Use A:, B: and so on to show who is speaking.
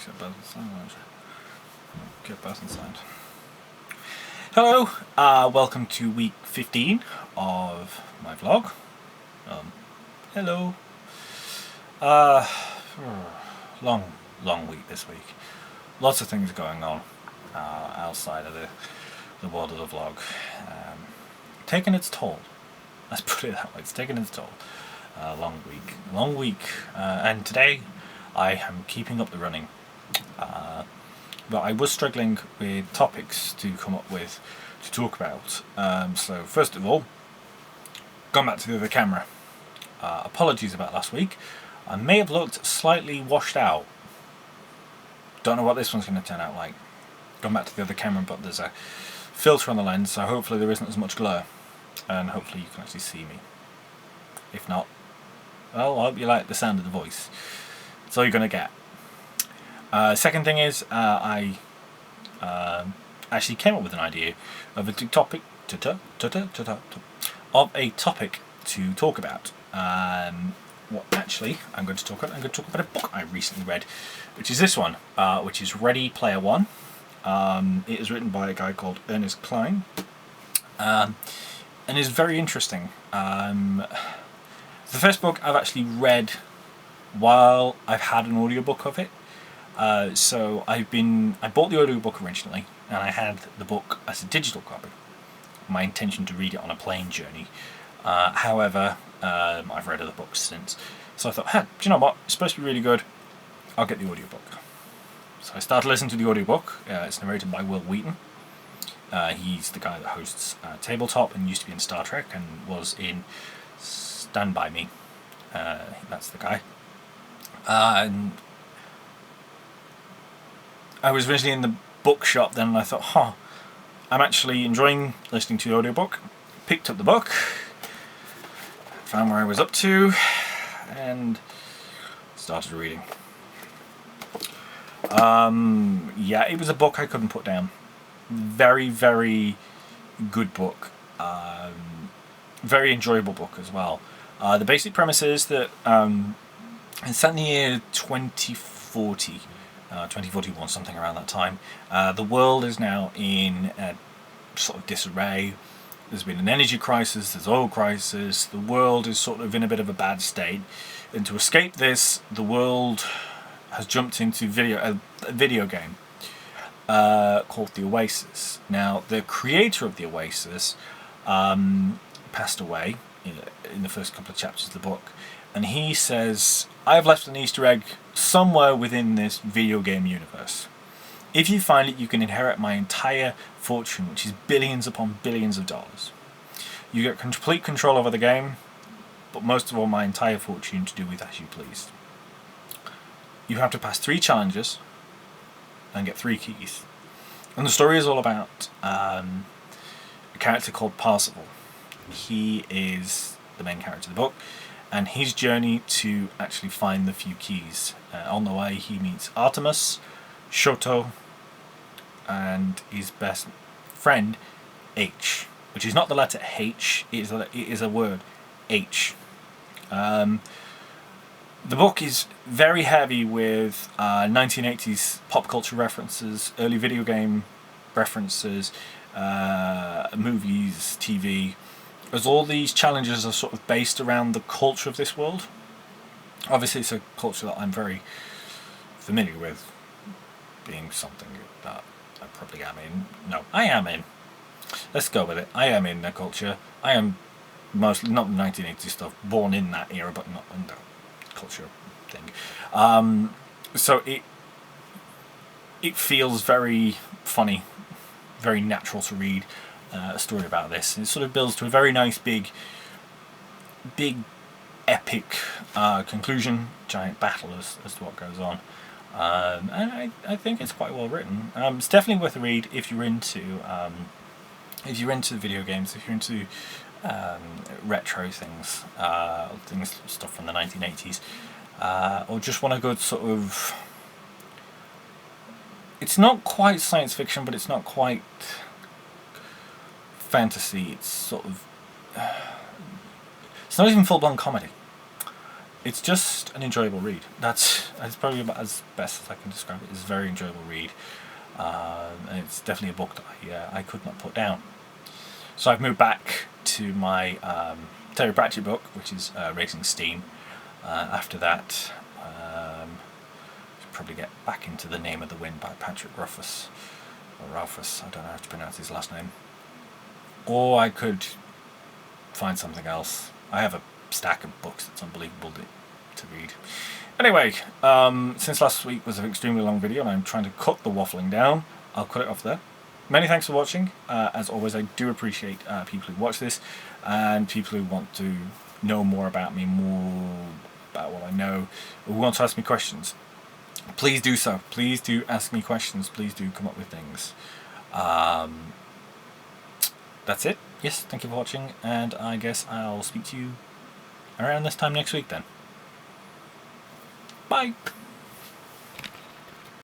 A: Get both inside. Hello, welcome to week 15 of my vlog. Hello. Long week this week. Lots of things going on outside of the world of the vlog. Taking its toll. Let's put it that way. It's taking its toll. Long week, and today I am keeping up the running. But I was struggling with topics to come up with to talk about. So first of all, gone back to the other camera. Apologies about last week. I may have looked slightly washed out. Don't know what this one's going to turn out like. Gone back to the other camera, but there's a filter on the lens, so hopefully there isn't as much glare, and hopefully you can actually see me. If not, well, I hope you like the sound of the voice. That's all you're going to get. Second thing is, I actually came up with an idea of a topic to talk about. What actually I'm going to talk about? I'm going to talk about a book I recently read, which is this one, which is Ready Player One. It is written by a guy called Ernest Cline, and is very interesting. It's the first book I've actually read while I've had an audiobook of it. So I bought the audiobook originally, and I had the book as a digital copy. My intention to read it on a plane journey. However, I've read other books since, so I thought, hey, do you know what? It's supposed to be really good. I'll get the audiobook. So I started listening to the audiobook. It's narrated by Will Wheaton. He's the guy that hosts Tabletop and used to be in Star Trek and was in Stand By Me. That's the guy. And I was originally in the bookshop then, and I thought, I'm actually enjoying listening to the audiobook. Picked up the book, found where I was up to, and started reading. Yeah, it was a book I couldn't put down. Very, very good book. Very enjoyable book as well. The basic premise is that it's set in the year 2040. 2041, something around that time. The world is now in sort of disarray. There's been an energy crisis, there's oil crisis, the world is sort of in a bit of a bad state. And to escape this, the world has jumped into a video game called The Oasis. Now, the creator of The Oasis passed away in the first couple of chapters of the book. And he says, I've left an Easter egg somewhere within this video game universe. If you find it, you can inherit my entire fortune, which is billions upon billions of dollars. You get complete control over the game, but most of all, my entire fortune to do with as you please. You have to pass 3 challenges and get 3 keys. And the story is all about a character called Parzival. He is the main character of the book, and his journey to actually find the few keys. On the way, he meets Artemis, Shoto, and his best friend, H, which is not the letter H, it is a word, H. The book is very heavy with 1980s pop culture references, early video game references, movies, TV, as all these challenges are sort of based around the culture of this world. Obviously it's a culture that I'm very familiar with, being something that I probably am in. No, I am in. Let's go with it. I am in the culture. I am mostly, not the 1980s stuff, born in that era, but not in the culture thing. So it feels very funny, very natural to read a story about this. It sort of builds to a very nice, big, epic conclusion, giant battle as to what goes on. And I think it's quite well written. It's definitely worth a read if you're into video games, if you're into retro things, stuff from the 1980s, or just want a good sort of. It's not quite science fiction, but it's not quite fantasy. It's sort of. It's not even full-blown comedy. it's just an enjoyable read. That's probably about as best as I can describe it. It's a very enjoyable read, and it's definitely a book that I could not put down. So I've moved back to my Terry Pratchett book, which is Raising Steam. After that, should probably get back into The Name of the Wind by Patrick Rothfuss, or Ralphus, I don't know how to pronounce his last name. Or I could find something else. I have a stack of books that's unbelievable to read. Anyway, since last week was an extremely long video and I'm trying to cut the waffling down, I'll cut it off there. Many thanks for watching. As always, I do appreciate people who watch this and people who want to know more about me, more about what I know, who want to ask me questions. Please do so. Please do ask me questions. Please do come up with things. That's it. Yes, thank you for watching, and I guess I'll speak to you around this time next week then. Bye!